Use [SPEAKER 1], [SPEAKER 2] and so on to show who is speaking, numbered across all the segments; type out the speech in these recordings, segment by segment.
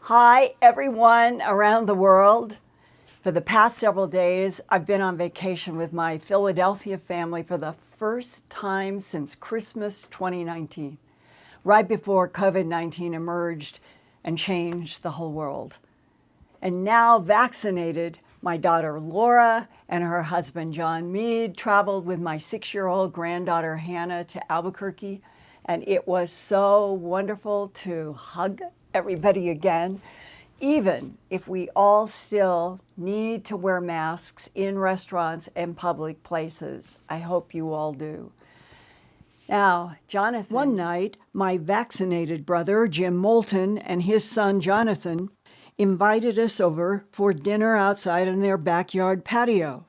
[SPEAKER 1] Hi, everyone around the world. For the past several days, I've been on vacation with my Philadelphia family for the first time since Christmas 2019, right before COVID-19 emerged and changed the whole world. And now vaccinated, my daughter Laura and her husband John Mead traveled with my 6-year-old granddaughter Hannah to Albuquerque, and it was so wonderful to hug everybody again, even if we all still need to wear masks in restaurants and public places. I hope you all do. Now, Jonathan. One night, my vaccinated brother, Jim Moulton, and his son, Jonathan, invited us over for dinner outside on their backyard patio.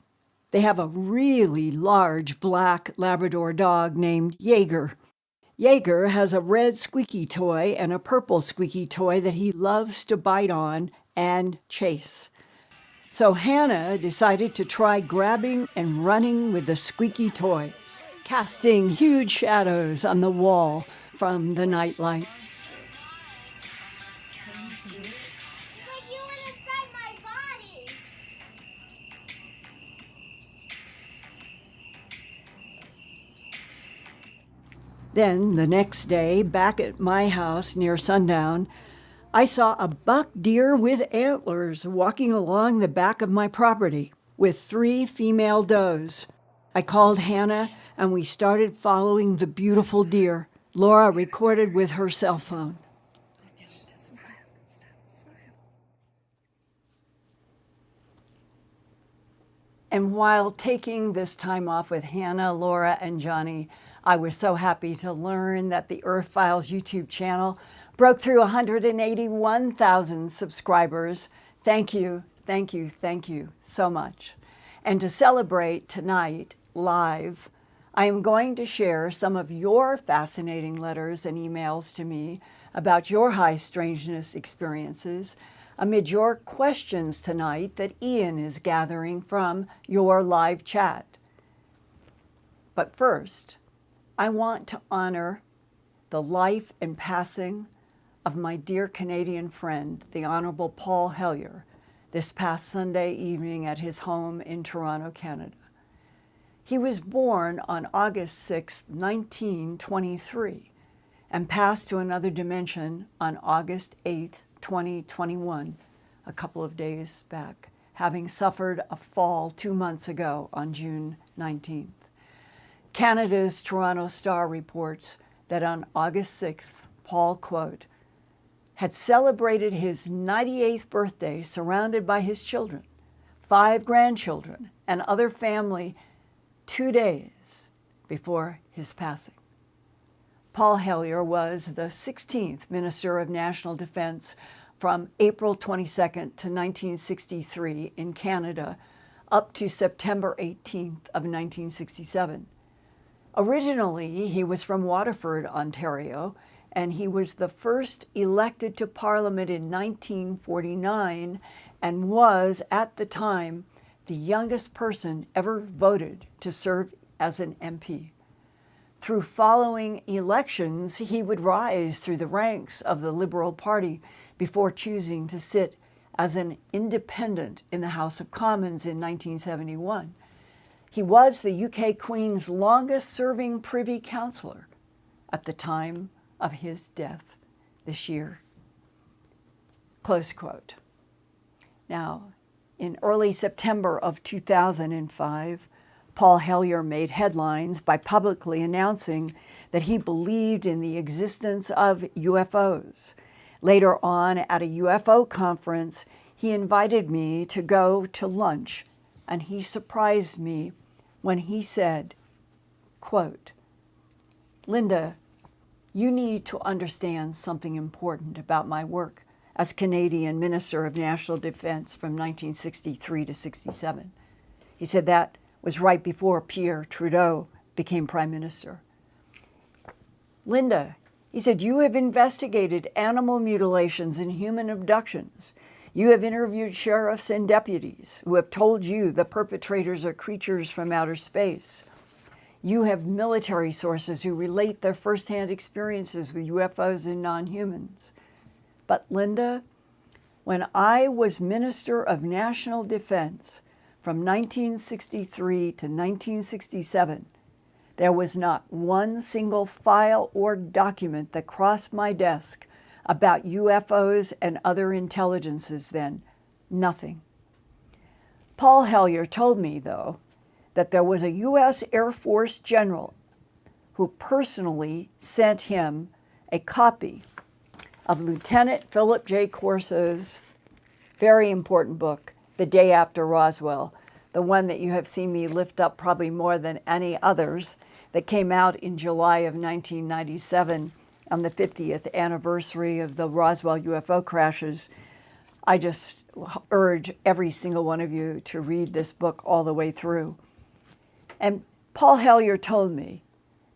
[SPEAKER 1] They have a really large black Labrador dog named Jaeger. Jaeger has a red squeaky toy and a purple squeaky toy that he loves to bite on and chase. So Hannah decided to try grabbing and running with the squeaky toys, casting huge shadows on the wall from the nightlight. Then, the next day, back at my house near sundown, I saw a buck deer with antlers walking along the back of my property with 3 female does. I called Hannah, and we started following the beautiful deer. Laura recorded with her cell phone. And while taking this time off with Hannah, Laura, and Johnny, I was so happy to learn that the Earthfiles YouTube channel broke through 181,000 subscribers. Thank you, thank you, thank you so much. And to celebrate tonight, live, I am going to share some of your fascinating letters and emails to me about your high strangeness experiences amid your questions tonight that Ian is gathering from your live chat. But first, I want to honor the life and passing of my dear Canadian friend, the Honorable Paul Hellyer, this past Sunday evening at his home in Toronto, Canada. He was born on August 6, 1923, and passed to another dimension on August 8, 2021, a couple of days back, having suffered a fall 2 months ago on June 19th. Canada's Toronto Star reports that on August 6th, Paul, quote, had celebrated his 98th birthday surrounded by his children, 5 grandchildren, and other family 2 days before his passing. Paul Hellyer was the 16th Minister of National Defense from April 22nd to 1963 in Canada up to September 18th of 1967. Originally, he was from Waterford, Ontario, and he was the first elected to Parliament in 1949 and was, at the time, the youngest person ever voted to serve as an MP. Through following elections, he would rise through the ranks of the Liberal Party before choosing to sit as an independent in the House of Commons in 1971. He was the UK Queen's longest-serving Privy Councillor at the time of his death this year. Close quote. Now, in early September of 2005, Paul Hellyer made headlines by publicly announcing that he believed in the existence of UFOs. Later on, at a UFO conference, he invited me to go to lunch, and he surprised me when he said, quote, Linda, you need to understand something important about my work as Canadian Minister of National Defense from 1963 to 67. He said that was right before Pierre Trudeau became Prime Minister. Linda, he said, you have investigated animal mutilations and human abductions. You have interviewed sheriffs and deputies who have told you the perpetrators are creatures from outer space. You have military sources who relate their firsthand experiences with UFOs and non-humans. But Linda, when I was Minister of National Defense from 1963 to 1967, there was not one single file or document that crossed my desk about UFOs and other intelligences then. Nothing. Paul Hellyer told me, though, that there was a U.S. Air Force general who personally sent him a copy of Lieutenant Philip J. Corso's very important book, The Day After Roswell, the one that you have seen me lift up probably more than any others, that came out in July of 1997 on the 50th anniversary of the Roswell UFO crashes. I just urge every single one of you to read this book all the way through. And Paul Hellyer told me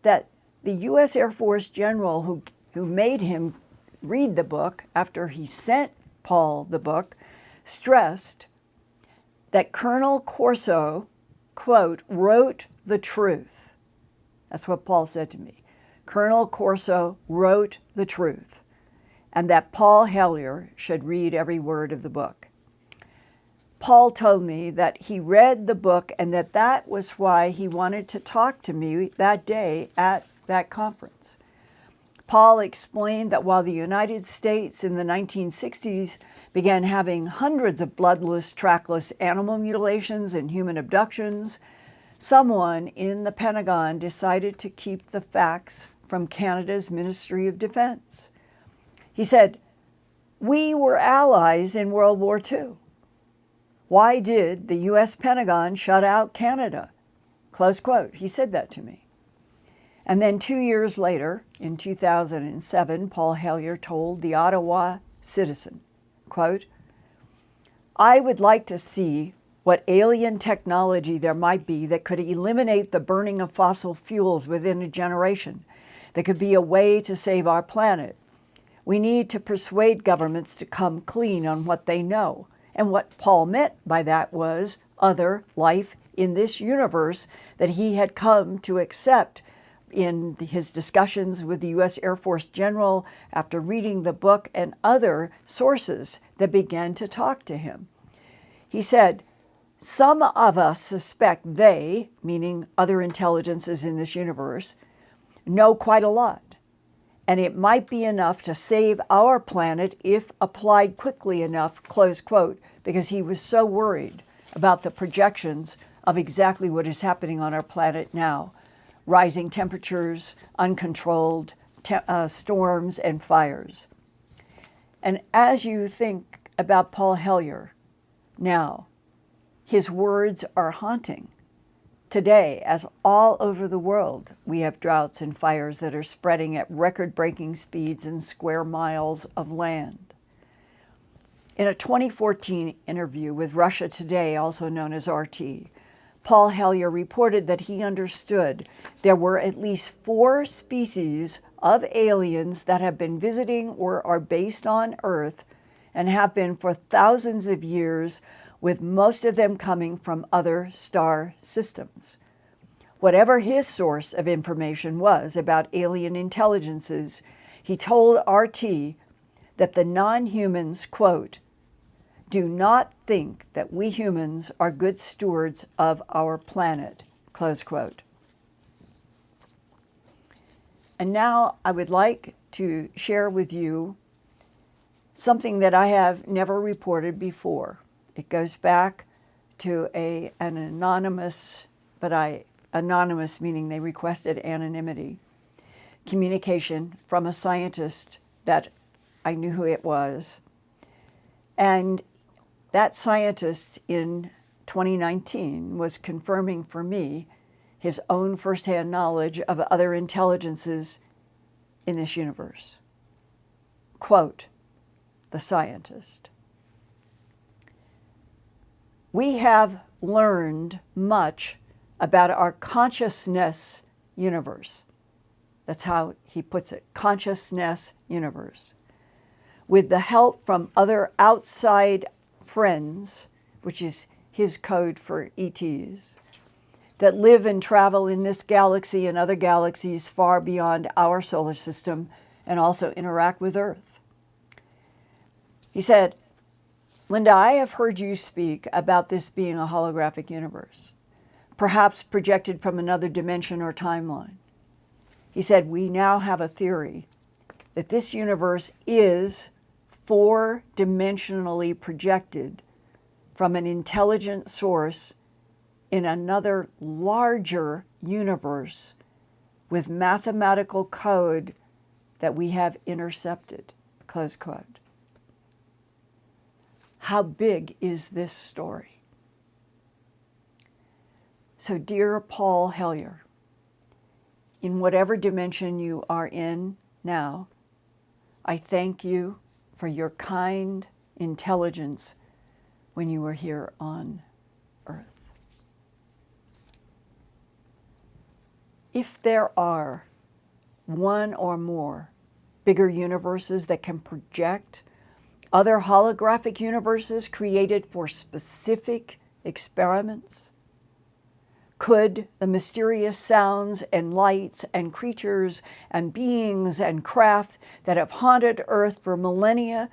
[SPEAKER 1] that the U.S. Air Force general who made him read the book after he sent Paul the book stressed that Colonel Corso, quote, wrote the truth. That's what Paul said to me. Colonel Corso wrote the truth, and that Paul Hellyer should read every word of the book. Paul told me that he read the book and that was why he wanted to talk to me that day at that conference. Paul explained that while the United States in the 1960s began having hundreds of bloodless, trackless animal mutilations and human abductions, someone in the Pentagon decided to keep the facts from Canada's Ministry of Defense. He said, "We were allies in World War II. Why did the US Pentagon shut out Canada?" Close quote. He said that to me. And then 2 years later, in 2007, Paul Hellyer told the Ottawa Citizen, quote, "I would like to see what alien technology there might be that could eliminate the burning of fossil fuels within a generation. There could be a way to save our planet. We need to persuade governments to come clean on what they know." And what Paul meant by that was other life in this universe that he had come to accept in his discussions with the U.S. Air Force General after reading the book and other sources that began to talk to him. He said, "Some of us suspect they," meaning other intelligences in this universe, "know quite a lot. And it might be enough to save our planet if applied quickly enough," close quote, because he was so worried about the projections of exactly what is happening on our planet now. Rising temperatures, uncontrolled storms, and fires. And as you think about Paul Hellyer now, his words are haunting. Today, as all over the world, we have droughts and fires that are spreading at record-breaking speeds in square miles of land. In a 2014 interview with Russia Today, also known as RT, Paul Hellyer reported that he understood there were at least 4 species of aliens that have been visiting or are based on Earth and have been for thousands of years, with most of them coming from other star systems. Whatever his source of information was about alien intelligences, he told RT that the non-humans, quote, "do not think that we humans are good stewards of our planet," close quote. And now I would like to share with you something that I have never reported before. It goes back to an anonymous, anonymous meaning they requested anonymity, communication from a scientist that I knew who it was. And that scientist in 2019 was confirming for me his own firsthand knowledge of other intelligences in this universe. Quote, the scientist: "We have learned much about our consciousness universe." That's how he puts it, consciousness universe. "With the help from other outside friends," which is his code for ETs, "that live and travel in this galaxy and other galaxies far beyond our solar system and also interact with Earth." He said, Linda, I have heard you speak about this being a holographic universe, perhaps projected from another dimension or timeline. He said, we now have a theory that this universe is four-dimensionally projected from an intelligent source in another larger universe with mathematical code that we have intercepted, close quote. How big is this story? So, dear Paul Hellyer, in whatever dimension you are in now, I thank you for your kind intelligence when you were here on Earth. If there are one or more bigger universes that can project other holographic universes created for specific experiments, could the mysterious sounds and lights and creatures and beings and craft that have haunted Earth for millennia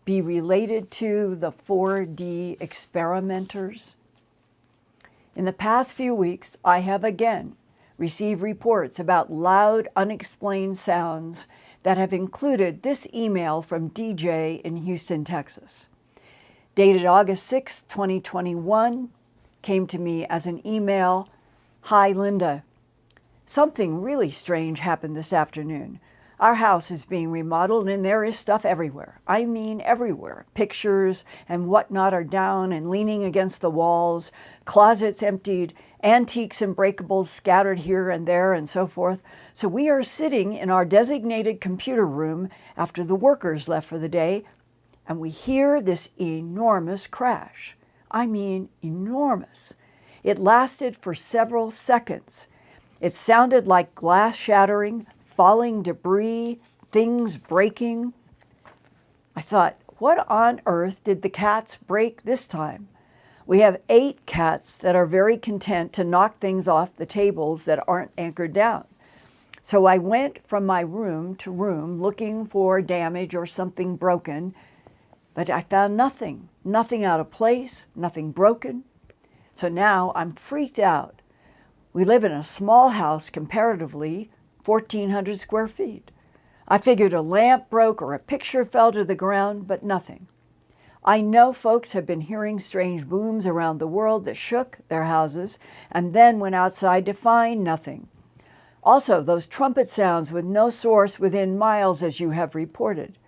[SPEAKER 1] be related to the 4D experimenters? In the past few weeks, I have again received reports about loud, unexplained sounds that have included this email from DJ in Houston, Texas. Dated August 6, 2021, came to me as an email. Hi, Linda. Something really strange happened this afternoon. Our house is being remodeled and there is stuff everywhere. I mean everywhere. Pictures and whatnot are down and leaning against the walls, closets emptied, antiques and breakables scattered here and there and so forth. So we are sitting in our designated computer room after the workers left for the day, and we hear this enormous crash. I mean enormous. It lasted for several seconds. It sounded like glass shattering, falling debris, things breaking. I thought, what on earth did the cats break this time? We have 8 cats that are very content to knock things off the tables that aren't anchored down. So I went from my room to room looking for damage or something broken, but I found nothing. Nothing out of place, nothing broken. So now I'm freaked out. We live in a small house, comparatively, 1,400 square feet. I figured a lamp broke or a picture fell to the ground, but nothing. I know folks have been hearing strange booms around the world that shook their houses and then went outside to find nothing. Also, those trumpet sounds with no source within miles, as you have reported.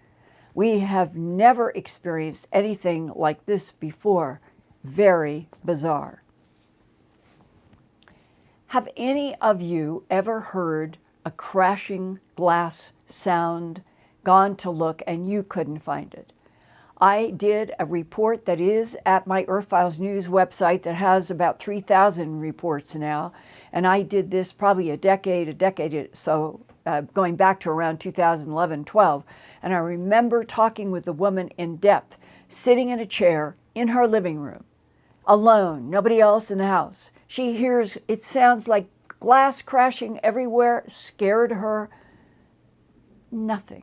[SPEAKER 1] We have never experienced anything like this before. Very bizarre. Have any of you ever heard a crashing glass sound, gone to look, and you couldn't find it? I did a report that is at my Earthfiles News website that has about 3,000 reports now, and I did this probably a decade so, going back to around 2011-12, and I remember talking with the woman in depth, sitting in a chair in her living room, alone, nobody else in the house. She hears, it sounds like glass crashing everywhere, scared her. Nothing.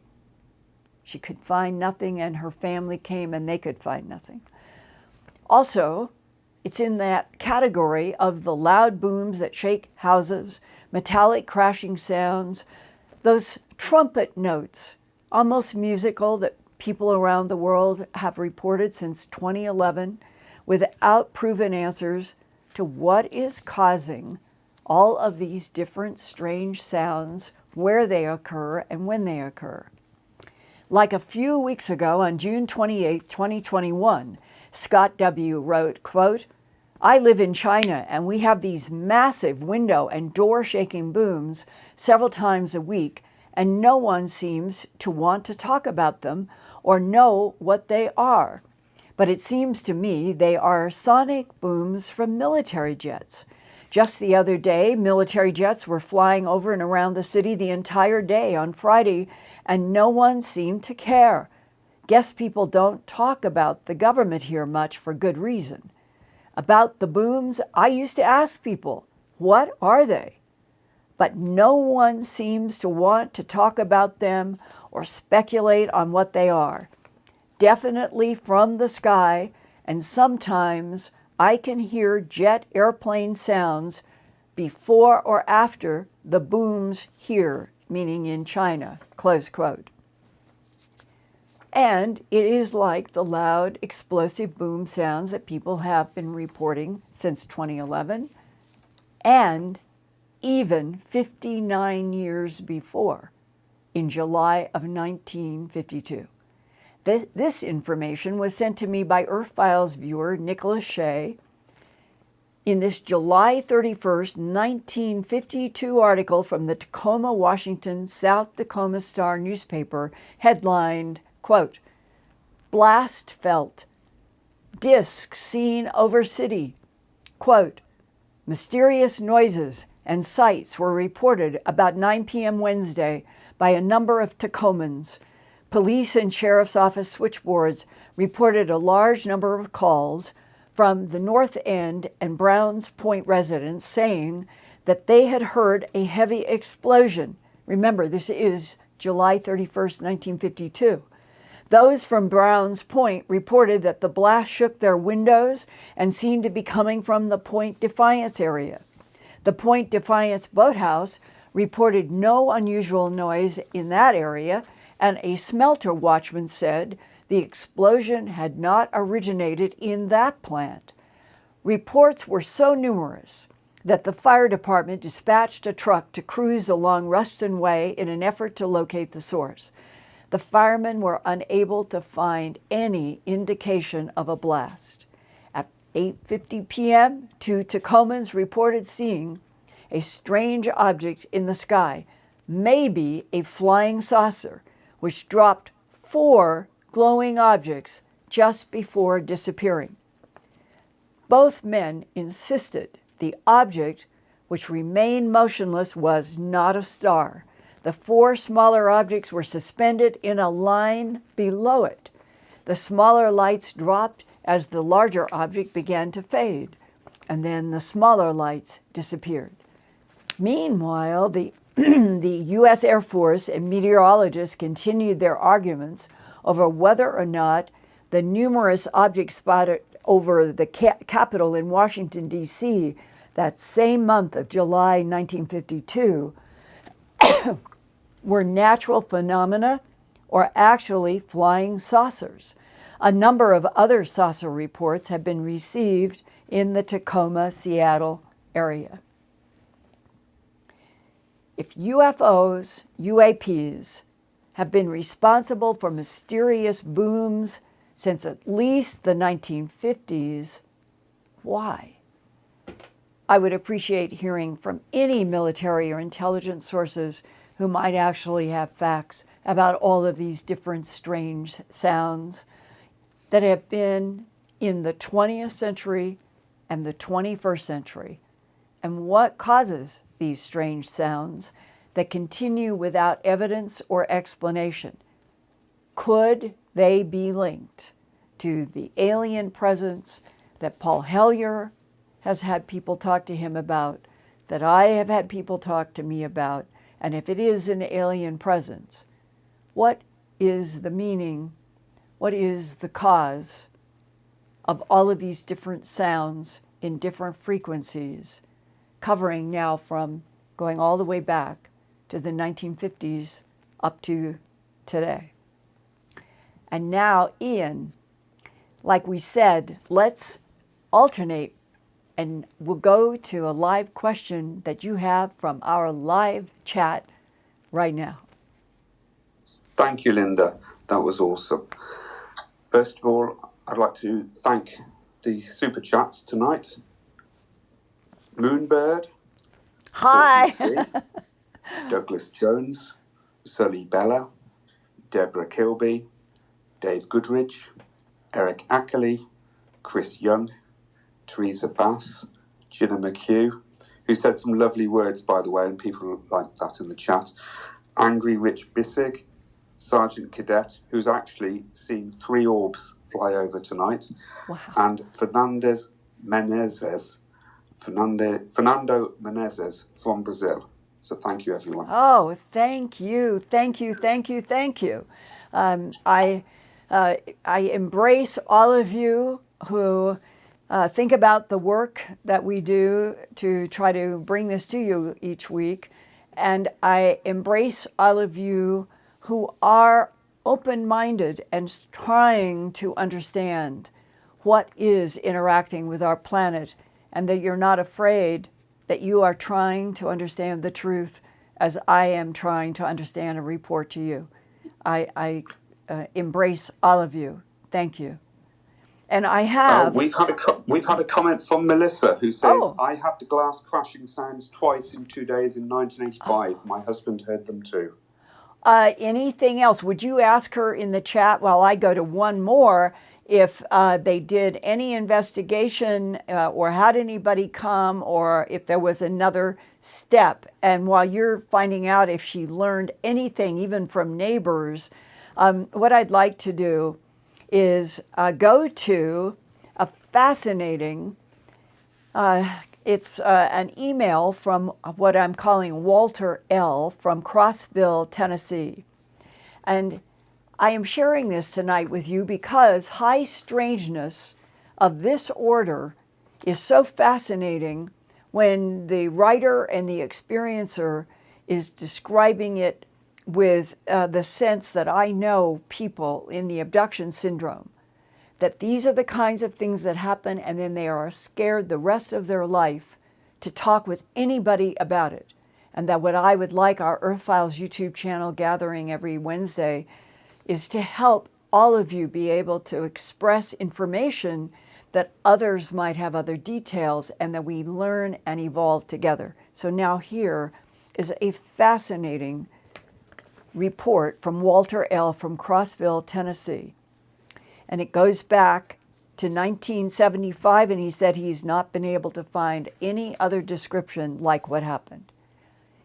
[SPEAKER 1] She could find nothing, and her family came and they could find nothing. Also, it's in that category of the loud booms that shake houses, metallic crashing sounds, those trumpet notes, almost musical, that people around the world have reported since 2011 without proven answers to what is causing all of these different strange sounds, where they occur and when they occur. Like a few weeks ago on June 28, 2021, Scott W. wrote, quote, I live in China and we have these massive window and door shaking booms several times a week, and no one seems to want to talk about them or know what they are. But it seems to me they are sonic booms from military jets. Just the other day, military jets were flying over and around the city the entire day on Friday, and no one seemed to care. Guess people don't talk about the government here much for good reason. About the booms, I used to ask people, what are they? But no one seems to want to talk about them or speculate on what they are. definitely from the sky, and sometimes I can hear jet airplane sounds before or after the booms here, meaning in China, close quote. And it is like the loud, explosive boom sounds that people have been reporting since 2011, and even 59 years before, in July of 1952. This information was sent to me by Earthfiles viewer Nicholas Shea in this July 31st, 1952 article from the Tacoma, Washington, South Tacoma Star newspaper, headlined, quote, "Blast felt, disc seen over city," quote, "Mysterious noises and sights were reported about 9 p.m. Wednesday by a number of Tacomans. Police and sheriff's office switchboards reported a large number of calls from the North End and Browns Point residents saying that they had heard a heavy explosion." Remember, this is July 31st, 1952. Those from Browns Point reported that the blast shook their windows and seemed to be coming from the Point Defiance area. The Point Defiance boathouse reported no unusual noise in that area, and a smelter watchman said the explosion had not originated in that plant. Reports were so numerous that the fire department dispatched a truck to cruise along Ruston Way in an effort to locate the source. The firemen were unable to find any indication of a blast. At 8:50 p.m., two Tacomans reported seeing a strange object in the sky, maybe a flying saucer, which dropped 4 glowing objects just before disappearing. Both men insisted the object, which remained motionless, was not a star. The 4 smaller objects were suspended in a line below it. The smaller lights dropped as the larger object began to fade, and then the smaller lights disappeared. Meanwhile, the U.S. Air Force and meteorologists continued their arguments over whether or not the numerous objects spotted over the Capitol in Washington, D.C. that same month of July 1952 were natural phenomena or actually flying saucers. A number of other saucer reports have been received in the Tacoma, Seattle area. If UFOs, UAPs, have been responsible for mysterious booms since at least the 1950s, why? I would appreciate hearing from any military or intelligence sources who might actually have facts about all of these different strange sounds that have been in the 20th century and the 21st century, and what causes these strange sounds that continue without evidence or explanation. Could they be linked to the alien presence that Paul Hellyer has had people talk to him about, that I have had people talk to me about? And if it is an alien presence, what is the meaning, what is the cause of all of these different sounds in different frequencies, covering now from going all the way back to the 1950s up to today? And now, Ian, like we said, let's alternate, and we'll go to a live question that you have from our live chat right now.
[SPEAKER 2] Thank you, Linda. That was awesome. First of all, I'd like to thank the super chats tonight. Moonbird.
[SPEAKER 1] Hi.
[SPEAKER 2] Douglas Jones, Sully Bella, Deborah Kilby, Dave Goodrich, Eric Ackley, Chris Young, Teresa Bass, Gina McHugh, who said some lovely words, by the way, and people like that in the chat. Angry Rich Bissig, Sergeant Cadet, who's actually seen 3 orbs fly over tonight.
[SPEAKER 1] Wow.
[SPEAKER 2] And Fernando Menezes from Brazil. So thank you, everyone.
[SPEAKER 1] Oh, thank you, thank you, thank you, thank you. I I embrace all of you who think about the work that we do to try to bring this to you each week. And I embrace all of you who are open-minded and trying to understand what is interacting with our planet, and that you're not afraid, that you are trying to understand the truth as I am trying to understand and report to you. I embrace all of you. Thank you. And I have...
[SPEAKER 2] we've had a comment from Melissa who says,
[SPEAKER 1] Oh.
[SPEAKER 2] I had the glass crashing sounds twice in 2 days in 1985. My husband heard them too.
[SPEAKER 1] Anything else? Would you ask her in the chat while I go to one more if they did any investigation or had anybody come, or if there was another step? And while you're finding out if she learned anything, even from neighbors, what I'd like to do is go to a fascinating, it's an email from what I'm calling Walter L. from Crossville, Tennessee. And I am sharing this tonight with you because high strangeness of this order is so fascinating when the writer and the experiencer is describing it with the sense that I know people in the abduction syndrome, that these are the kinds of things that happen, and then they are scared the rest of their life to talk with anybody about it. And that what I would like our Earthfiles YouTube channel gathering every Wednesday is to help all of you be able to express information that others might have other details, and that we learn and evolve together. So now here is a fascinating report from Walter L. from Crossville, Tennessee. And it goes back to 1975, and he said he's not been able to find any other description like what happened.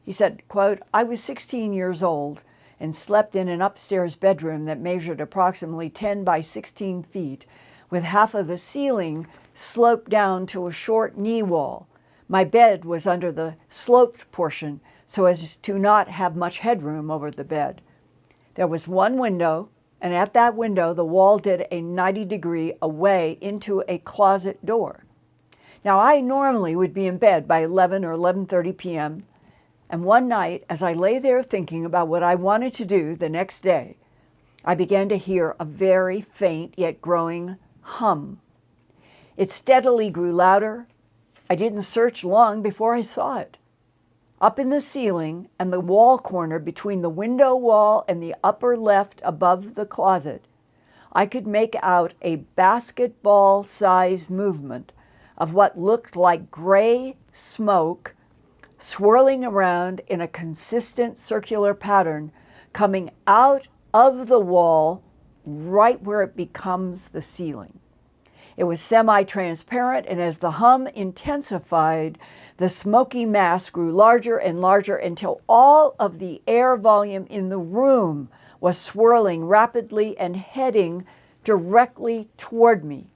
[SPEAKER 1] He said, quote, I was 16 years old and slept in an upstairs bedroom that measured approximately 10 by 16 feet, with half of the ceiling sloped down to a short knee wall. My bed was under the sloped portion so as to not have much headroom over the bed. There was one window, and at that window the wall did a 90-degree away into a closet door. Now, I normally would be in bed by 11 or 11:30 p.m., and one night, as I lay there thinking about what I wanted to do the next day, I began to hear a very faint yet growing hum. It steadily grew louder. I didn't search long before I saw it. Up in the ceiling and the wall corner between the window wall and the upper left above the closet, I could make out a basketball-sized movement of what looked like gray smoke swirling around in a consistent circular pattern, coming out of the wall right where it becomes the ceiling. It was semi-transparent, and as the hum intensified, the smoky mass grew larger and larger until all of the air volume in the room was swirling rapidly and heading directly toward me.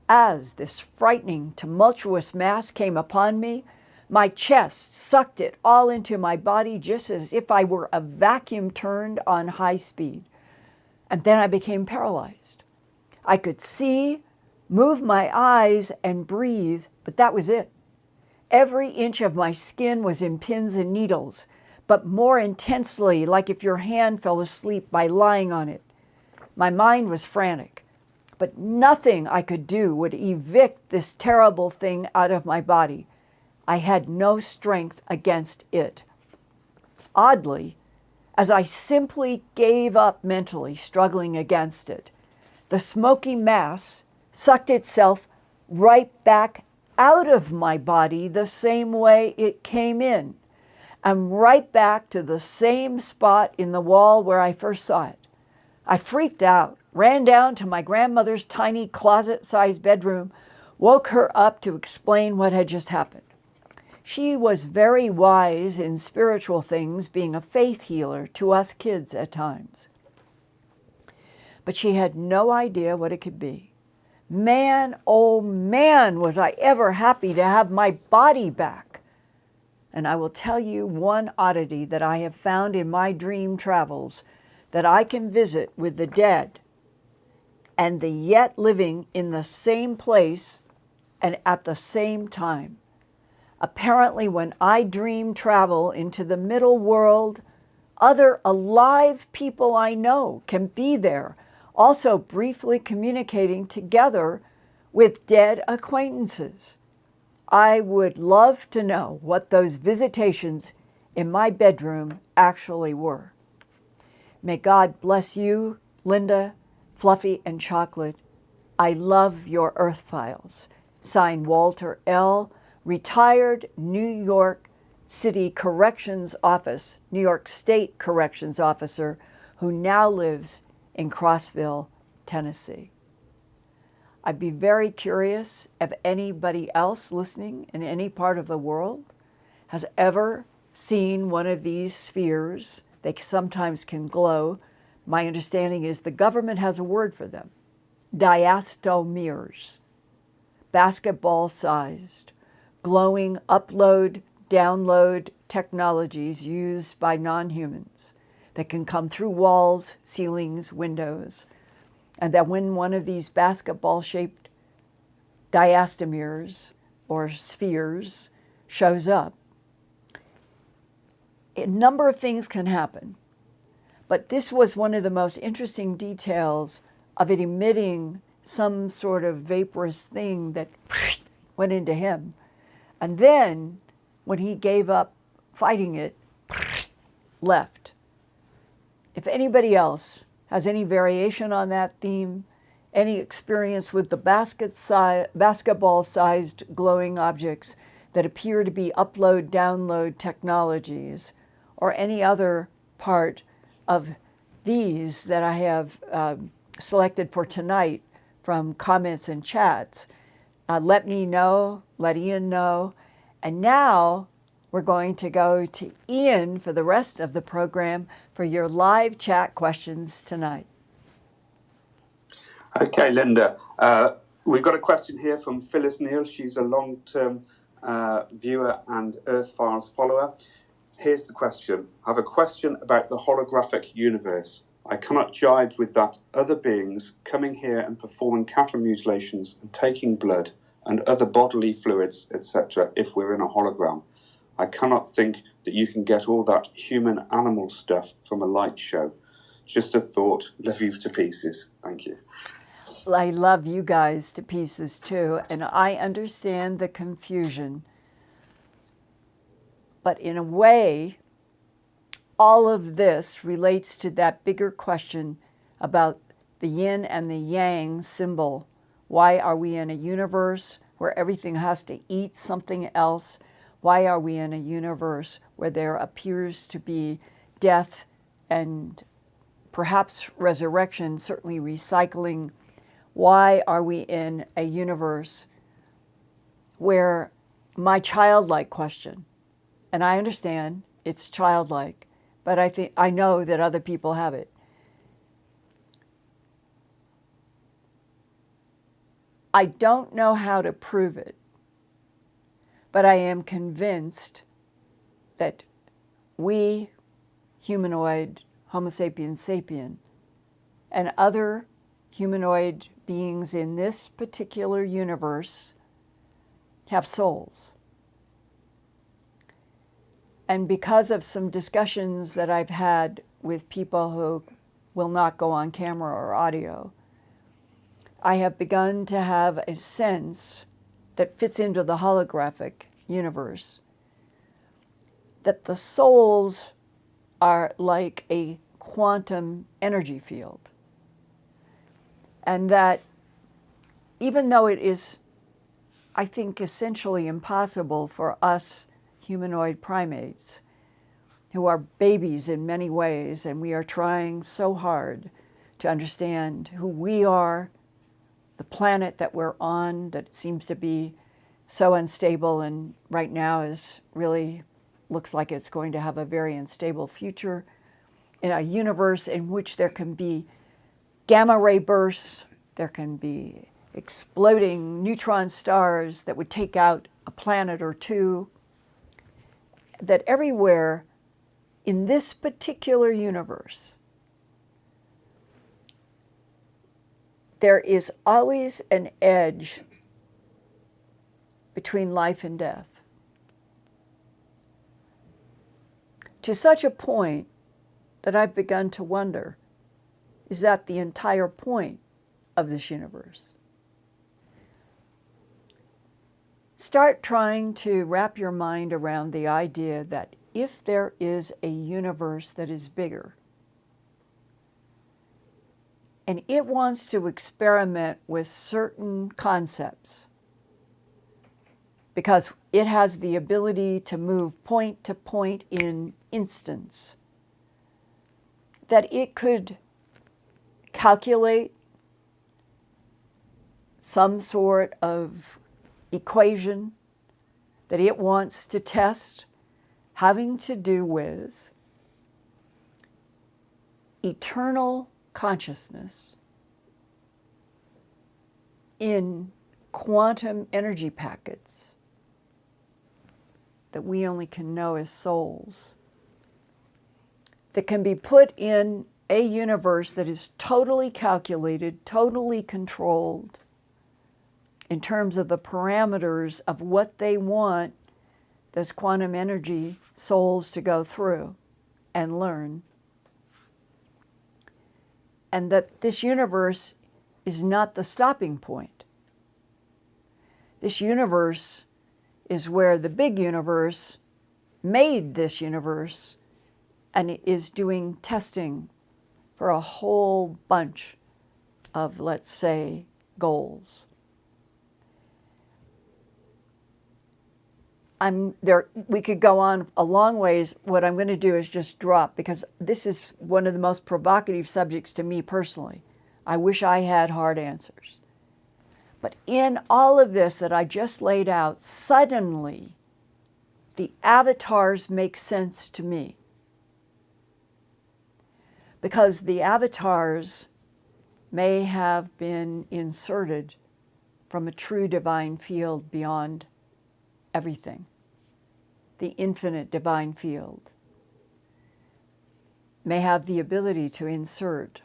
[SPEAKER 1] As this frightening, tumultuous mass came upon me, my chest sucked it all into my body just as if I were a vacuum turned on high speed. And then I became paralyzed. I could see, move my eyes, and breathe, but that was it. Every inch of my skin was in pins and needles, but more intensely, like if your hand fell asleep by lying on it. My mind was frantic, but nothing I could do would evict this terrible thing out of my body. I had no strength against it. Oddly, as I simply gave up mentally struggling against it, the smoky mass sucked itself right back out of my body the same way it came in, and right back to the same spot in the wall where I first saw it. I freaked out, ran down to my grandmother's tiny closet-sized bedroom, woke her up to explain what had just happened. She was very wise in spiritual things, being a faith healer to us kids at times. But she had no idea what it could be. Man, oh man, was I ever happy to have my body back. And I will tell you one oddity that I have found in my dream travels that I can visit with the dead and the yet living in the same place and at the same time. Apparently, when I dream travel into the middle world, other alive people I know can be there, also briefly communicating together with dead acquaintances. I would love to know what those visitations in my bedroom actually were. May God bless you, Linda, Fluffy, and Chocolate. I love your Earthfiles. Signed, Walter L., retired New York City Corrections Office, New York State Corrections Officer, who now lives in Crossville, Tennessee. I'd be very curious if anybody else listening in any part of the world has ever seen one of these spheres. They sometimes can glow. My understanding is the government has a word for them. Diastomeres, basketball-sized, glowing upload, download technologies used by non-humans that can come through walls, ceilings, windows, and that when one of these basketball-shaped diastomeres or spheres shows up, a number of things can happen. But this was one of the most interesting details of it emitting some sort of vaporous thing that went into him. And then, when he gave up fighting it, left. If anybody else has any variation on that theme, any experience with the basketball-sized glowing objects that appear to be upload-download technologies, or any other part of these that I have selected for tonight from comments and chats, let me know, let Ian know. And now we're going to go to Ian for the rest of the program for your live chat questions tonight.
[SPEAKER 2] Okay, Linda. We've got a question here from Phyllis Neal. She's a long-term viewer and Earthfiles follower. Here's the question. I have a question about the holographic universe. I cannot jibe with that other beings coming here and performing cattle mutilations and taking blood and other bodily fluids, etc., if we're in a hologram. I cannot think that you can get all that human-animal stuff from a light show. Just a thought. Love you to pieces. Thank you.
[SPEAKER 1] I love you guys to pieces too, and I understand the confusion. But in a way, all of this relates to that bigger question about the yin and the yang symbol. Why are we in a universe where everything has to eat something else? Why are we in a universe where there appears to be death and perhaps resurrection, certainly recycling? Why are we in a universe where my childlike question, and I understand it's childlike, but I know that other people have it. I don't know how to prove it, but I am convinced that we, humanoid, Homo sapiens sapien, and other humanoid beings in this particular universe have souls. And because of some discussions that I've had with people who will not go on camera or audio, I have begun to have a sense that fits into the holographic universe that the souls are like a quantum energy field. And that even though it is, I think, essentially impossible for us humanoid primates, who are babies in many ways, and we are trying so hard to understand who we are, the planet that we're on that seems to be so unstable and right now is really looks like it's going to have a very unstable future, in a universe in which there can be gamma ray bursts, there can be exploding neutron stars that would take out a planet or two, that everywhere in this particular universe, there is always an edge between life and death. To such a point that I've begun to wonder, is that the entire point of this universe? Start trying to wrap your mind around the idea that if there is a universe that is bigger, and it wants to experiment with certain concepts, because it has the ability to move point to point in instants, that it could calculate some sort of equation that it wants to test, having to do with eternal consciousness in quantum energy packets that we only can know as souls, that can be put in a universe that is totally calculated, totally controlled in terms of the parameters of what they want those quantum energy souls to go through and learn. And that this universe is not the stopping point. This universe is where the big universe made this universe, and it is doing testing for a whole bunch of, let's say, goals. We could go on a long ways. What I'm going to do is just drop, because this is one of the most provocative subjects to me personally. I wish I had hard answers. But in all of this that I just laid out, suddenly the avatars make sense to me. Because the avatars may have been inserted from a true divine field beyond everything, the infinite divine field, may have the ability to insert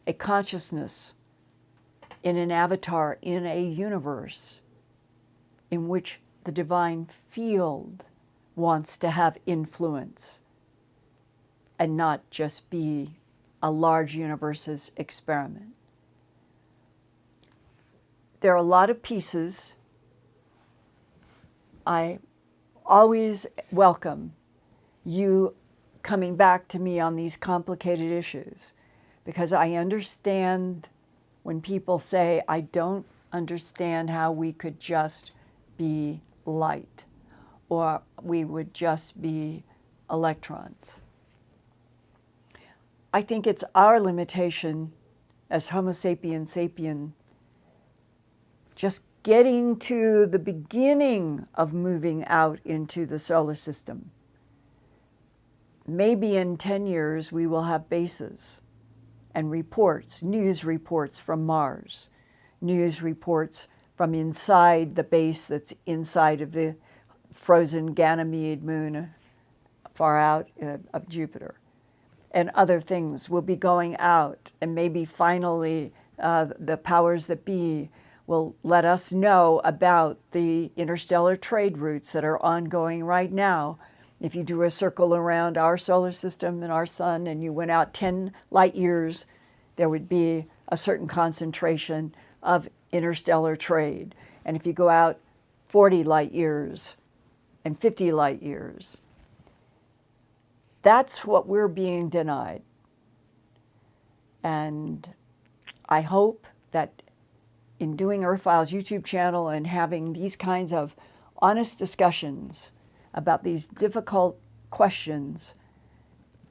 [SPEAKER 1] a consciousness in an avatar in a universe in which the divine field wants to have influence and not just be a large universe's experiment. There are a lot of pieces. I always welcome you coming back to me on these complicated issues, because I understand when people say, I don't understand how we could just be light, or we would just be electrons. I think it's our limitation as Homo sapiens sapien, just getting to the beginning of moving out into the solar system. Maybe in 10 years we will have bases and reports, news reports from Mars, news reports from inside the base that's inside of the frozen Ganymede moon far out of Jupiter. And other things will be going out, and maybe finally the powers that be will let us know about the interstellar trade routes that are ongoing right now. If you drew a circle around our solar system and our sun and you went out 10 light years, there would be a certain concentration of interstellar trade. And if you go out 40 light years and 50 light years, that's what we're being denied. And I hope that in doing Earthfiles YouTube channel and having these kinds of honest discussions about these difficult questions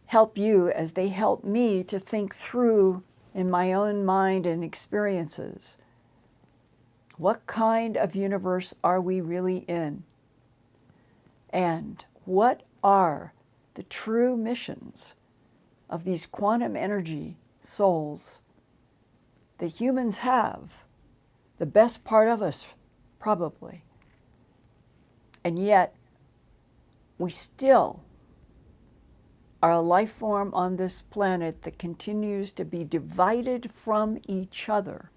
[SPEAKER 1] help you as they help me to think through in my own mind and experiences. What kind of universe are we really in? And what are the true missions of these quantum energy souls that humans have, the best part of us, probably. And yet, we still are a life form on this planet that continues to be divided from each other,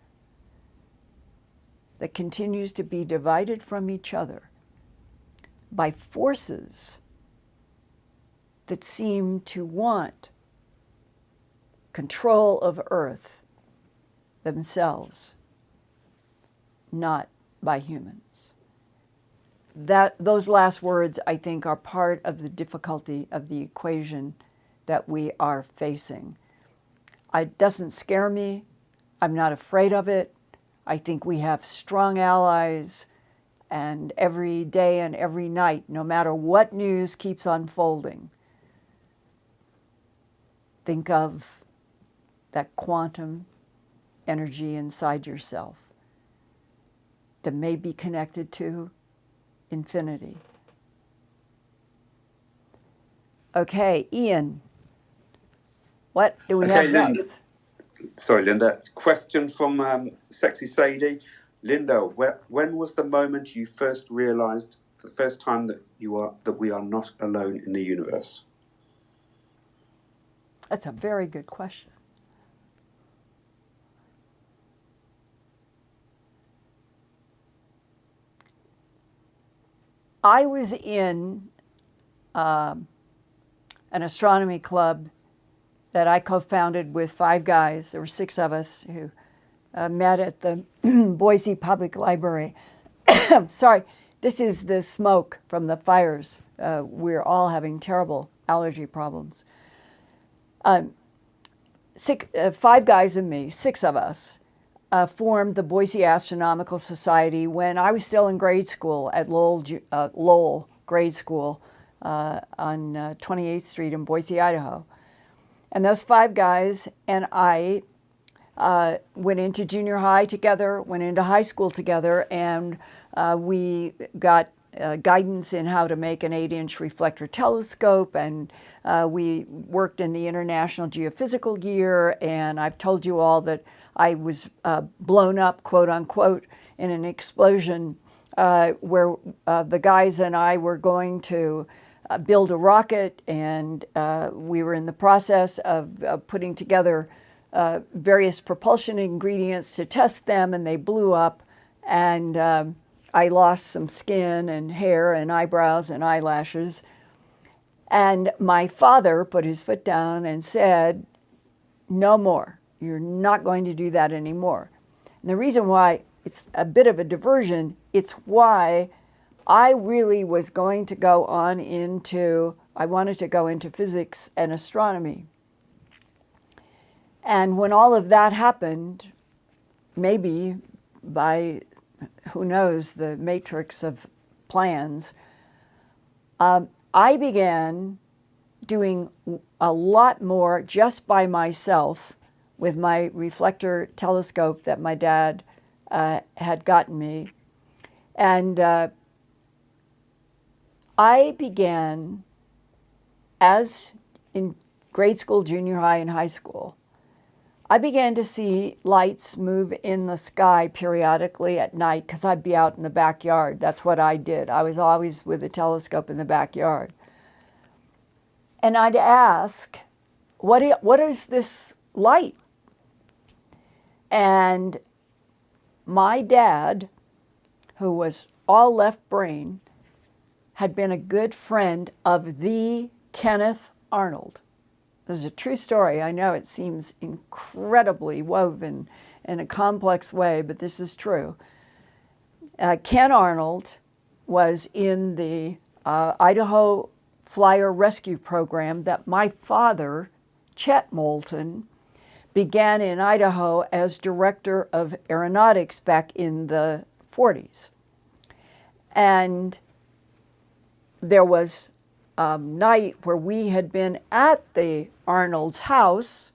[SPEAKER 1] that continues to be divided from each other by forces that seem to want control of Earth themselves, not by humans. Those last words, I think, are part of the difficulty of the equation that we are facing. It doesn't scare me. I'm not afraid of it. I think we have strong allies, and every day and every night, no matter what news keeps unfolding, think of that quantum energy inside yourself that may be connected to infinity. Okay, Ian, what do we have next?
[SPEAKER 2] Linda. Sorry, Linda. Question from Sexy Sadie. Linda, when was the moment you first realized, for the first time, that we are not alone in the universe?
[SPEAKER 1] That's a very good question. I was in an astronomy club that I co-founded with 5 guys. There were 6 of us who met at the Boise Public Library. Sorry, this is the smoke from the fires. We're all having terrible allergy problems. 5 guys and me, 6 of us, formed the Boise Astronomical Society when I was still in grade school at Lowell Grade School on 28th Street in Boise, Idaho. And those 5 guys and I went into junior high together, went into high school together, and we got guidance in how to make an 8-inch reflector telescope, and we worked in the International Geophysical Year, and I've told you all that I was blown up, quote unquote, in an explosion where the guys and I were going to build a rocket, and we were in the process of putting together various propulsion ingredients to test them, and they blew up, and I lost some skin and hair and eyebrows and eyelashes. And my father put his foot down and said, "No more. You're not going to do that anymore." And the reason why it's a bit of a diversion, it's why I really was going to go on I wanted to go into physics and astronomy. And when all of that happened, maybe by, who knows, the matrix of plans, I began doing a lot more just by myself with my reflector telescope that my dad had gotten me. And I began, as in grade school, junior high, and high school, I began to see lights move in the sky periodically at night because I'd be out in the backyard. That's what I did. I was always with a telescope in the backyard. And I'd ask, what is this light? And my dad, who was all left brain, had been a good friend of the Kenneth Arnold. This is a true story. I know it seems incredibly woven in a complex way, but this is true. Ken Arnold was in the Idaho Flyer Rescue Program that my father, Chet Moulton, began in Idaho as director of aeronautics back in the 40s. And there was a night where we had been at the Arnold's house,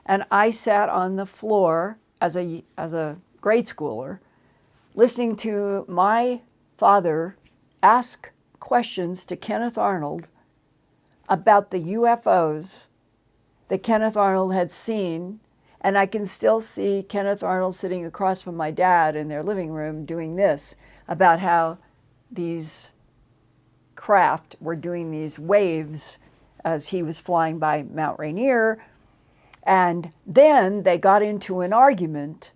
[SPEAKER 1] and I sat on the floor as a grade schooler, listening to my father ask questions to Kenneth Arnold about the UFOs that Kenneth Arnold had seen. And I can still see Kenneth Arnold sitting across from my dad in their living room doing this, about how these craft were doing these waves as he was flying by Mount Rainier. And then they got into an argument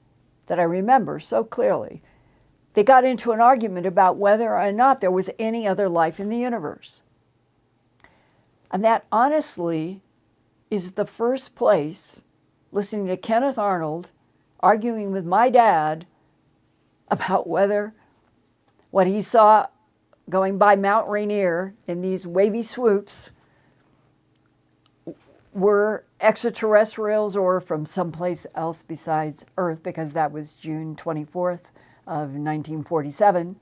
[SPEAKER 1] that I remember so clearly. They got into an argument about whether or not there was any other life in the universe. And that honestly is the first place, listening to Kenneth Arnold arguing with my dad about whether what he saw going by Mount Rainier in these wavy swoops were extraterrestrials or from someplace else besides Earth, because that was June 24th of 1947,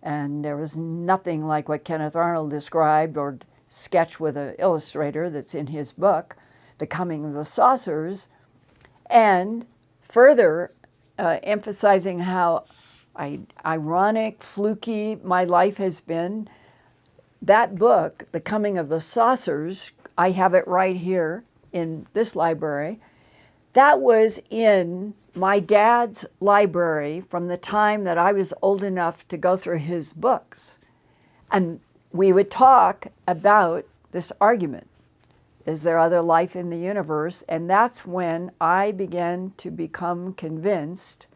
[SPEAKER 1] and there was nothing like what Kenneth Arnold described or sketched with an illustrator that's in his book, The Coming of the Saucers, and further emphasizing how ironic, fluky my life has been. That book, The Coming of the Saucers, I have it right here in this library. That was in my dad's library from the time that I was old enough to go through his books. And we would talk about this argument. Is there other life in the universe? And that's when I began to become convinced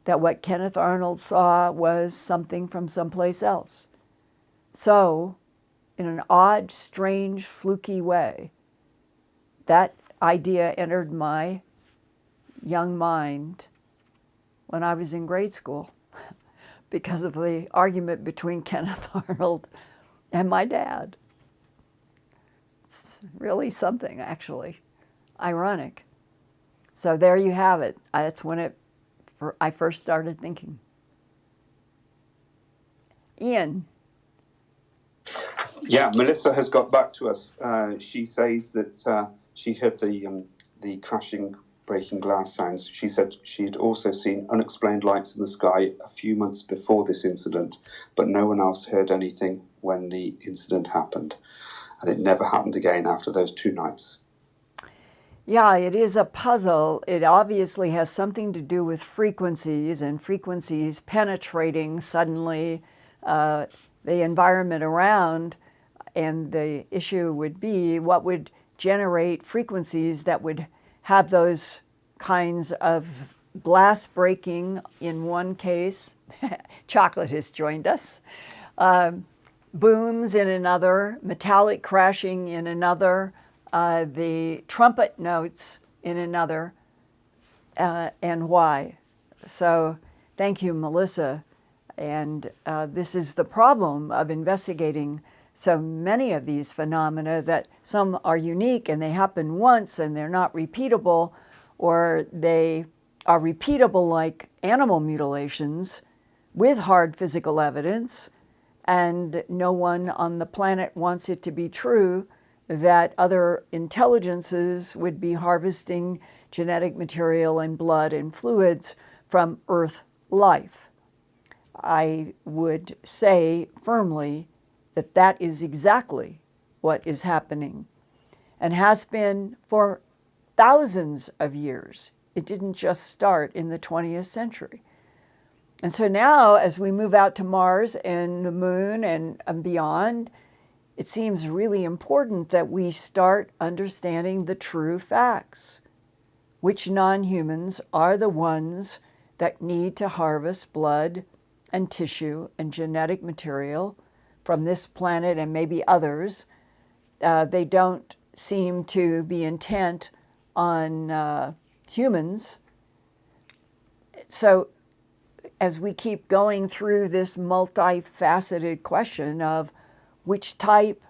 [SPEAKER 1] that what Kenneth Arnold saw was something from someplace else. So, in an odd, strange, fluky way, that idea entered my young mind when I was in grade school because of the argument between Kenneth Arnold and my dad. It's really something, actually. Ironic. So there you have it. That's when I first started thinking. Ian.
[SPEAKER 2] Yeah, Melissa has got back to us. She says that she heard the crashing, breaking glass sounds. She said she'd also seen unexplained lights in the sky a few months before this incident, but no one else heard anything when the incident happened. And it never happened again after those 2 nights.
[SPEAKER 1] Yeah, it is a puzzle. It obviously has something to do with frequencies, and frequencies penetrating suddenly the environment around. And the issue would be what would generate frequencies that would have those kinds of glass breaking in one case. Chocolate has joined us. Booms in another, metallic crashing in another, the trumpet notes in another, and why. So thank you, Melissa. And this is the problem of investigating so many of these phenomena, that some are unique and they happen once and they're not repeatable, or they are repeatable like animal mutilations with hard physical evidence, and no one on the planet wants it to be true that other intelligences would be harvesting genetic material and blood and fluids from Earth life. I would say firmly that that is exactly what is happening and has been for thousands of years. It didn't just start in the 20th century. And so now, as we move out to Mars and the moon and beyond, it seems really important that we start understanding the true facts. Which non-humans are the ones that need to harvest blood and tissue and genetic material from this planet and maybe others. They don't seem to be intent on humans. So as we keep going through this multifaceted question of which type,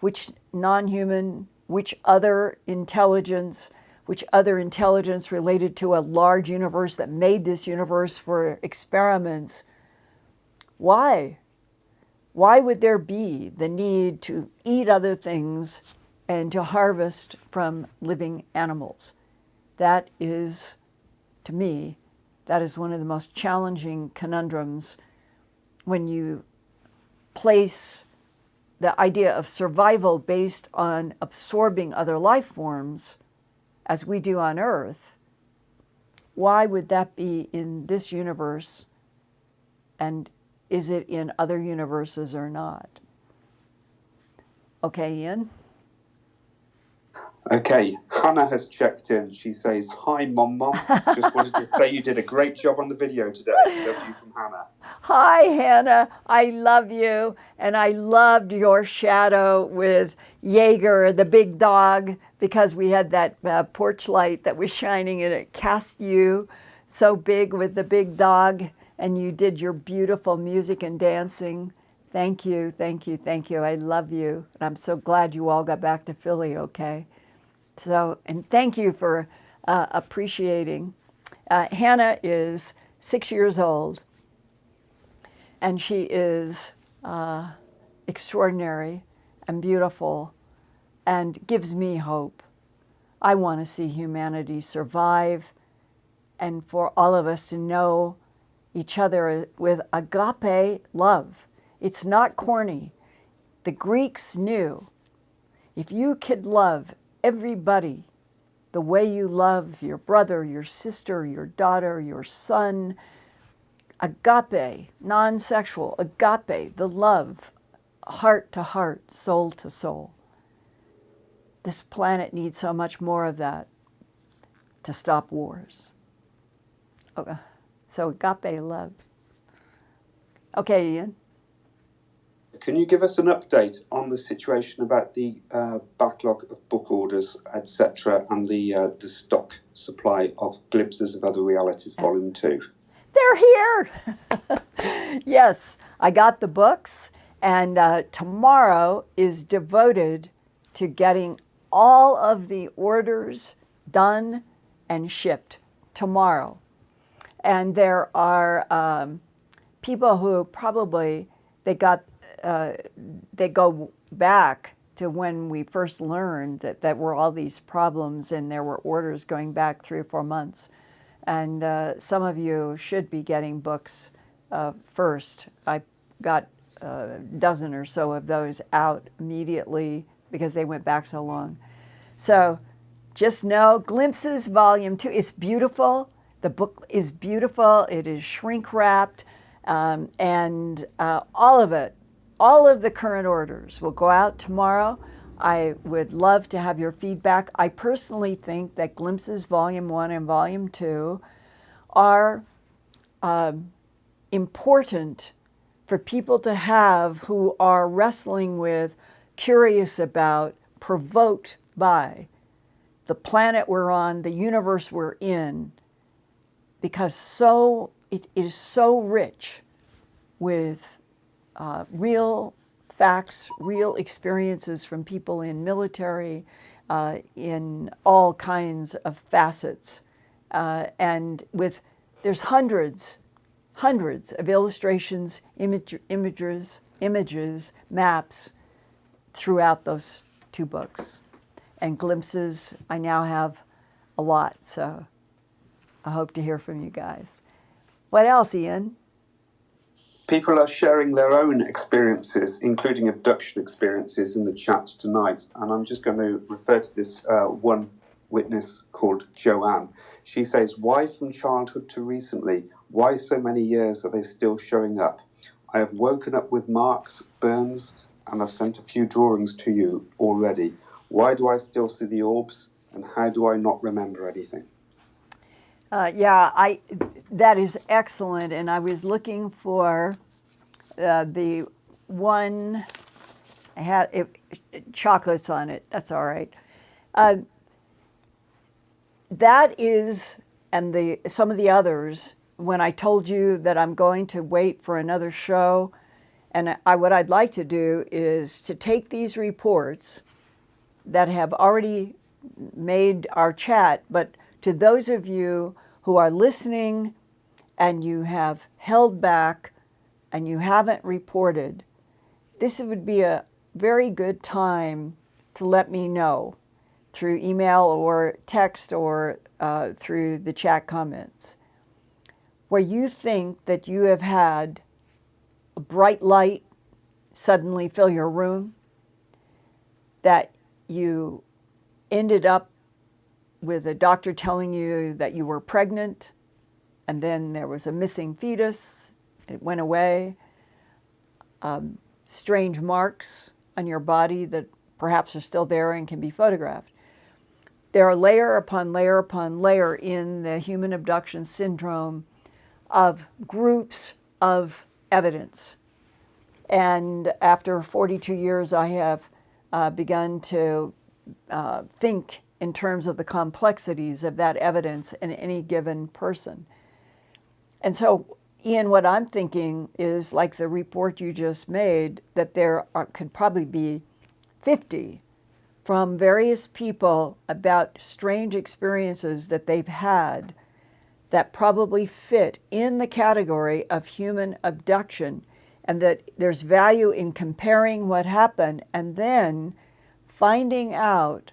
[SPEAKER 1] which non-human, which other intelligence related to a large universe that made this universe for experiments, why? Why would there be the need to eat other things and to harvest from living animals? That is, to me, that is one of the most challenging conundrums when you place the idea of survival based on absorbing other life forms, as we do on Earth. Why would that be in this universe, and is it in other universes or not? Okay, Ian?
[SPEAKER 2] Okay, Hannah has checked in. She says, "Hi, Mom. Just wanted to say you did a great job on the video today. Love you from Hannah."
[SPEAKER 1] Hi, Hannah. I love you. And I loved your shadow with Jaeger, the big dog, because we had that porch light that was shining and it cast you so big with the big dog. And you did your beautiful music and dancing. Thank you, thank you, thank you. I love you. And I'm so glad you all got back to Philly, okay? So, and thank you for appreciating. Hannah is 6 years old, and she is extraordinary and beautiful and gives me hope. I want to see humanity survive and for all of us to know each other with agape love. It's not corny. The Greeks knew if you could love everybody the way you love your brother, your sister, your daughter, your son, agape, non-sexual, agape, the love, heart to heart, soul to soul. This planet needs so much more of that to stop wars. Okay. So agape love. Okay, Ian.
[SPEAKER 2] Can you give us an update on the situation about the backlog of book orders, etc., and the stock supply of Glimpses of Other Realities, Volume 2?
[SPEAKER 1] They're here! Yes, I got the books, and tomorrow is devoted to getting all of the orders done and shipped tomorrow. And there are people who probably, they go back to when we first learned that there were all these problems and there were orders going back 3 or 4 months. And some of you should be getting books first. I got a dozen or so of those out immediately because they went back so long. So just know, Glimpses Volume 2 is beautiful. The book is beautiful. It is shrink wrapped. And all of it, all of the current orders will go out tomorrow. I would love to have your feedback. I personally think that Glimpses Volume 1 and Volume 2 are important for people to have who are wrestling with, curious about, provoked by the planet we're on, the universe we're in, because it is so rich with real facts, real experiences from people in military, in all kinds of facets. And there's hundreds of illustrations, images, maps throughout those 2 books. And Glimpses, I now have a lot, so I hope to hear from you guys. What else, Ian?
[SPEAKER 2] People are sharing their own experiences, including abduction experiences, in the chat tonight. And I'm just going to refer to this one witness called Joanne. She says, "Why from childhood to recently? Why so many years are they still showing up? I have woken up with marks, burns, and I've sent a few drawings to you already. Why do I still see the orbs? And how do I not remember anything?"
[SPEAKER 1] That is excellent, and I was looking for the one had chocolates on it. That's all right. That is, and some of the others. When I told you that I'm going to wait for another show, and what I'd like to do is to take these reports that have already made our chat, but to those of you who are listening and you have held back and you haven't reported, this would be a very good time to let me know through email or text or through the chat comments, where you think that you have had a bright light suddenly fill your room, that you ended up with a doctor telling you that you were pregnant, and then there was a missing fetus, it went away, strange marks on your body that perhaps are still there and can be photographed. there are layer upon layer upon layer in the human abduction syndrome of groups of evidence. And after 42 years, I have begun to think in terms of the complexities of that evidence in any given person. And so, Ian, what I'm thinking is, like the report you just made, that could probably be 50 from various people about strange experiences that they've had that probably fit in the category of human abduction, and that there's value in comparing what happened and then finding out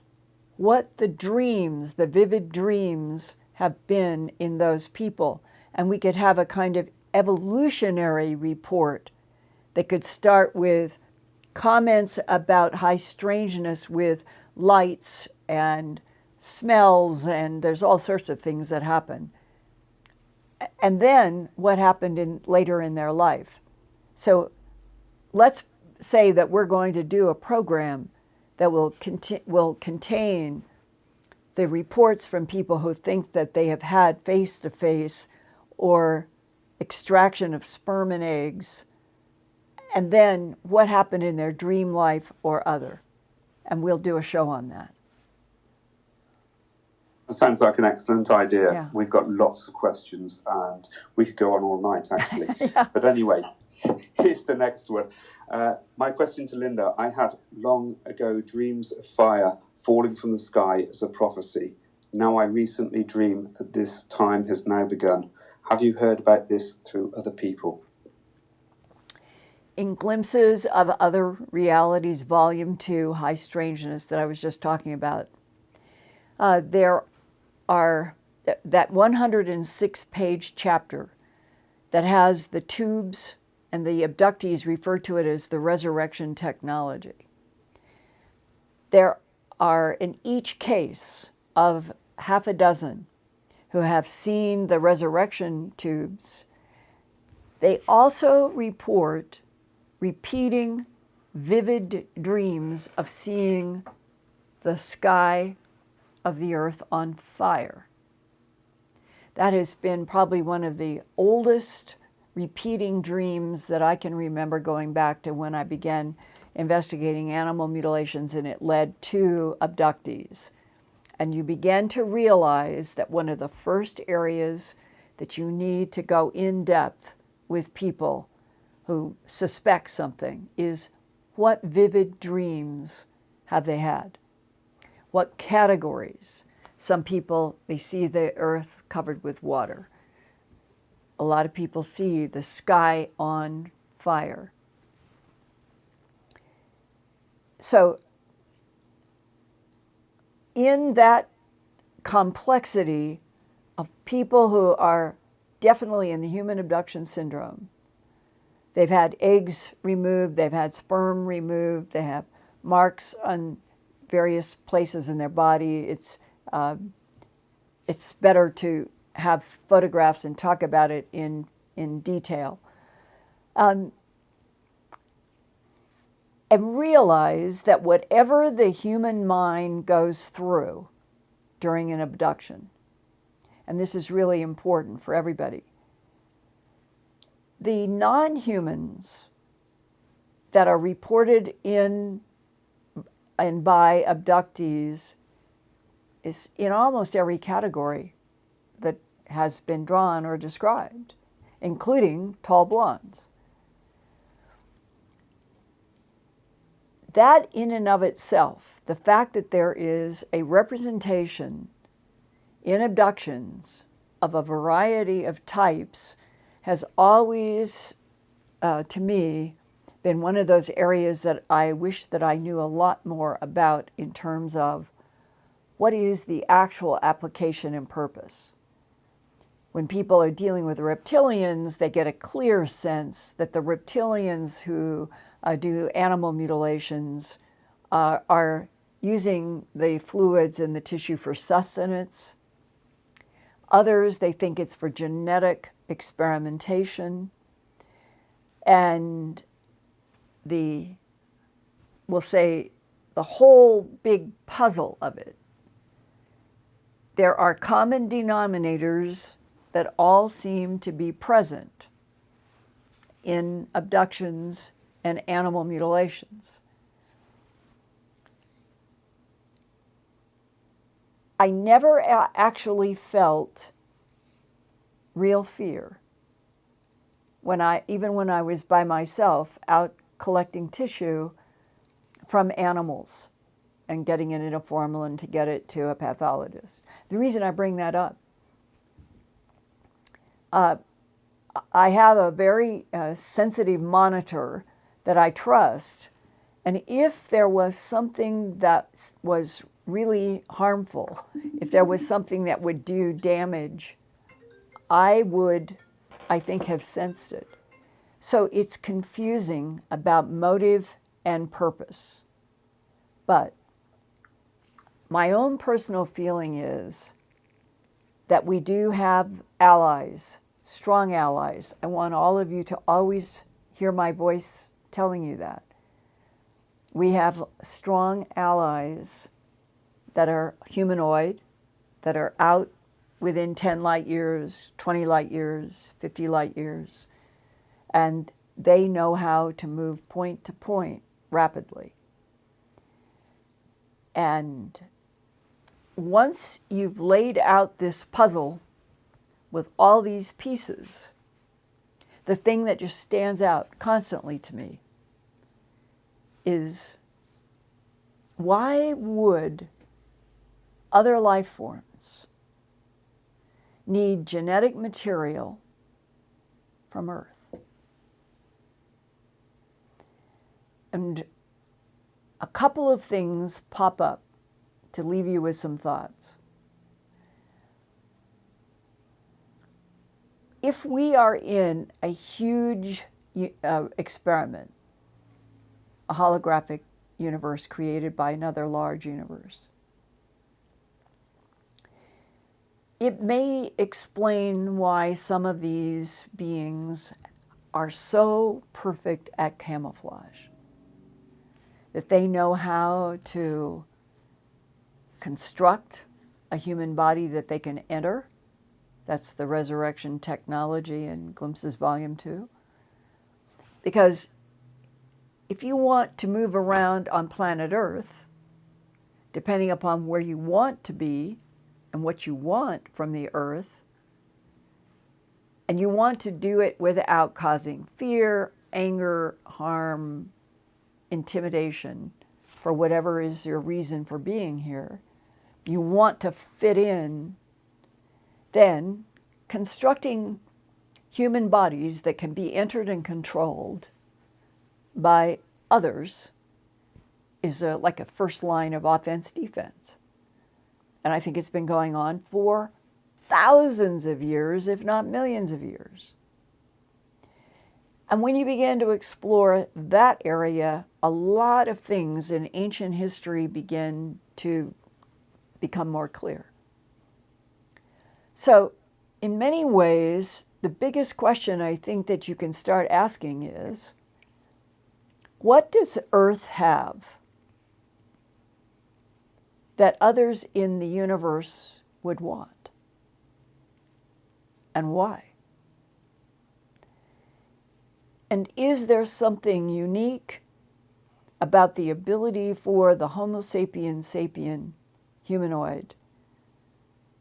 [SPEAKER 1] what the dreams, the vivid dreams, have been in those people. And we could have a kind of evolutionary report that could start with comments about high strangeness with lights and smells, and there's all sorts of things that happen. And then what happened later in their life. So let's say that we're going to do a program that will contain the reports from people who think that they have had face-to-face or extraction of sperm and eggs, and then what happened in their dream life or other. And we'll do a show on that.
[SPEAKER 2] That sounds like an excellent idea.
[SPEAKER 1] Yeah.
[SPEAKER 2] We've got lots of questions and we could go on all night, actually.
[SPEAKER 1] Yeah.
[SPEAKER 2] But anyway, here's the next one. My question to Linda: I had long ago dreams of fire falling from the sky as a prophecy. Now I recently dream that this time has now begun. Have you heard about this through other people?
[SPEAKER 1] In Glimpses of Other Realities, Volume 2, High Strangeness, that I was just talking about, there are that 106-page chapter that has the tubes, and the abductees refer to it as the resurrection technology. There are, in each case of half a dozen who have seen the resurrection tubes, they also report repeating vivid dreams of seeing the sky of the earth on fire. That has been probably one of the oldest repeating dreams that I can remember, going back to when I began investigating animal mutilations, and it led to abductees. And you begin to realize that one of the first areas that you need to go in depth with people who suspect something is, what vivid dreams have they had? What categories? Some people, they see the earth covered with water. A lot of people see the sky on fire. So in that complexity of people who are definitely in the human abduction syndrome, they've had eggs removed, they've had sperm removed, they have marks on various places in their body. It's better to have photographs and talk about it in detail. And realize that whatever the human mind goes through during an abduction, and this is really important for everybody, the non-humans that are reported in and by abductees is in almost every category that has been drawn or described, including tall blondes. That in and of itself, the fact that there is a representation in abductions of a variety of types, has always, to me, been one of those areas that I wish that I knew a lot more about in terms of what is the actual application and purpose. When people are dealing with reptilians, they get a clear sense that the reptilians who do animal mutilations are using the fluids and the tissue for sustenance. Others, they think it's for genetic experimentation. And we'll say the whole big puzzle of it there are common denominators that all seem to be present in abductions and animal mutilations. I never actually felt real fear even when I was by myself out collecting tissue from animals and getting it in a formalin to get it to a pathologist. The reason I bring that up, I have a very sensitive monitor that I trust, and if there was something that was really harmful, if there was something that would do damage, I would, I think, have sensed it. So it's confusing about motive and purpose. But my own personal feeling is that we do have allies, strong allies. I want all of you to always hear my voice telling you that. We have strong allies that are humanoid, that are out within 10 light years, 20 light years, 50 light years, and they know how to move point to point rapidly. And once you've laid out this puzzle with all these pieces, the thing that just stands out constantly to me is, why would other life forms need genetic material from Earth? And a couple of things pop up to leave you with some thoughts. If we are in a huge experiment, a holographic universe created by another large universe, it may explain why some of these beings are so perfect at camouflage, that they know how to construct a human body that they can enter. That's the resurrection technology in Glimpses Volume 2. Because if you want to move around on planet Earth, depending upon where you want to be and what you want from the Earth, and you want to do it without causing fear, anger, harm, intimidation for whatever is your reason for being here, you want to fit in, then constructing human bodies that can be entered and controlled by others is like a first line of offense-defense. And I think it's been going on for thousands of years, if not millions of years. And when you begin to explore that area, a lot of things in ancient history begin to become more clear. So, in many ways, the biggest question I think that you can start asking is, what does Earth have that others in the universe would want? And why? And is there something unique about the ability for the Homo sapiens sapien humanoid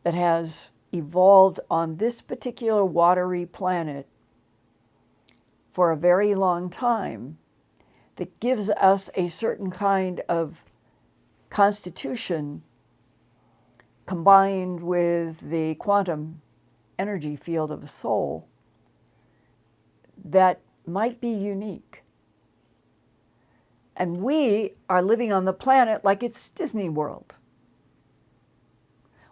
[SPEAKER 1] that has evolved on this particular watery planet for a very long time that gives us a certain kind of constitution combined with the quantum energy field of the soul that might be unique? And we are living on the planet like it's Disney World.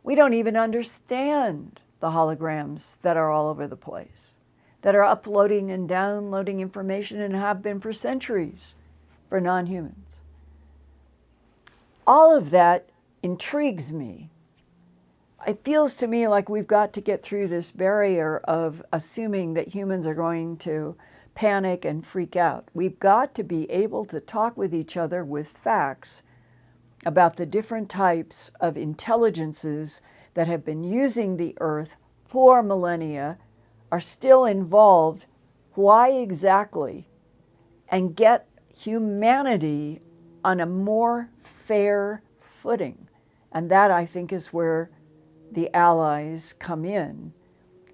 [SPEAKER 1] We don't even understand the holograms that are all over the place, that are uploading and downloading information and have been for centuries for non-humans. All of that intrigues me. It feels to me like we've got to get through this barrier of assuming that humans are going to panic and freak out. We've got to be able to talk with each other with facts about the different types of intelligences that have been using the Earth for millennia are still involved. Why exactly? And get humanity on a more fair footing. And that, I think, is where the allies come in,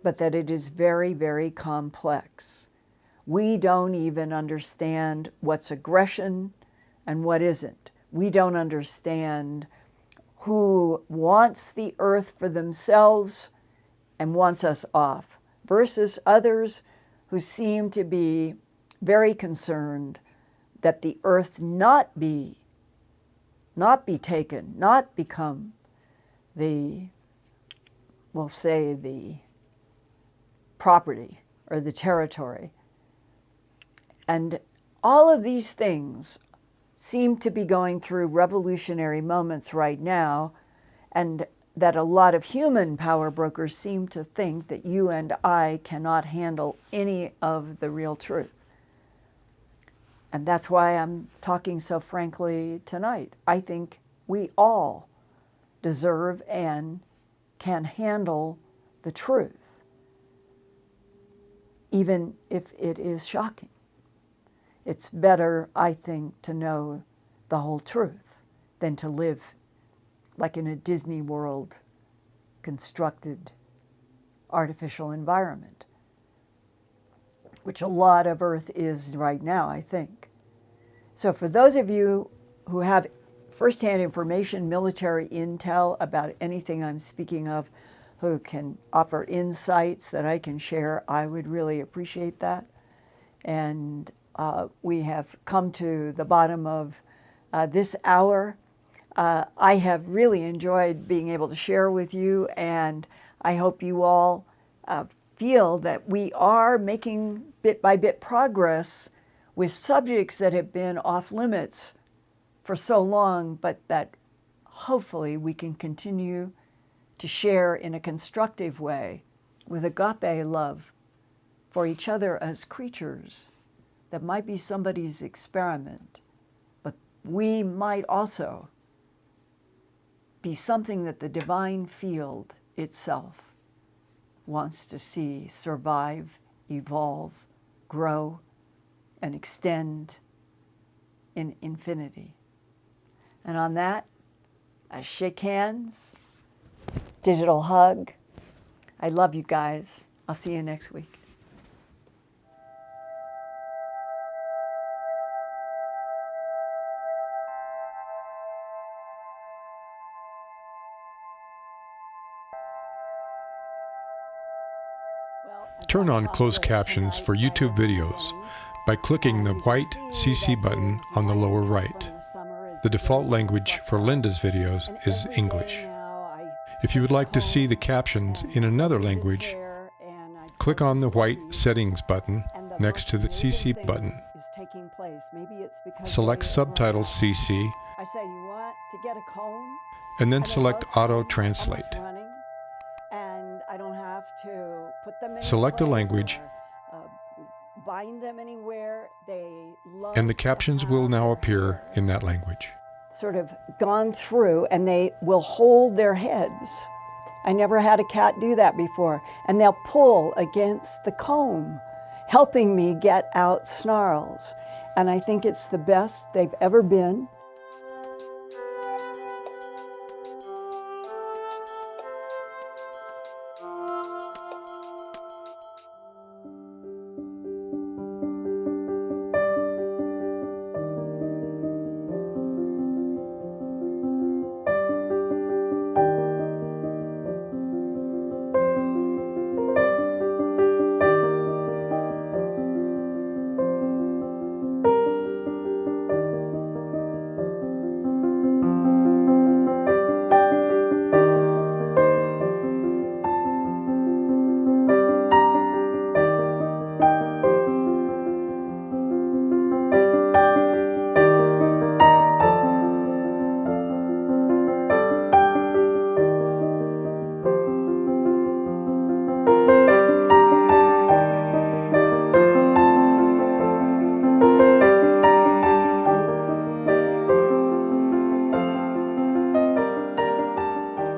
[SPEAKER 1] but that it is very, very complex. We don't even understand what's aggression and what isn't. We don't understand who wants the Earth for themselves and wants us off, versus others who seem to be very concerned that the Earth not be taken, not become the, we'll say, the property or the territory. And all of these things seem to be going through revolutionary moments right now, and that a lot of human power brokers seem to think that you and I cannot handle any of the real truth. And that's why I'm talking so frankly tonight. I think we all deserve and can handle the truth, even if it is shocking. It's better, I think, to know the whole truth than to live like in a Disney World constructed artificial environment, which a lot of Earth is right now, I think. So for those of you who have firsthand information, military intel about anything I'm speaking of, who can offer insights that I can share, I would really appreciate that. And we have come to the bottom of this hour. I have really enjoyed being able to share with you, and I hope you all feel that we are making bit by bit progress with subjects that have been off limits for so long, but that hopefully we can continue to share in a constructive way with agape love for each other as creatures that might be somebody's experiment, but we might also be something that the divine field itself wants to see survive, evolve, grow, and extend in infinity. And on that, I shake hands, digital hug. I love you guys. I'll see you next week.
[SPEAKER 3] Turn on closed captions for YouTube videos by clicking the white CC button on the lower right. The default language for Linda's videos is English. If you would like to see the captions in another language, click on the white settings button next to the CC button. Select Subtitles CC and then select Auto Translate. Select a language, and the captions will now appear in that language.
[SPEAKER 1] Sort of gone through, and they will hold their heads. I never had a cat do that before. And they'll pull against the comb, helping me get out snarls. And I think it's the best they've ever been.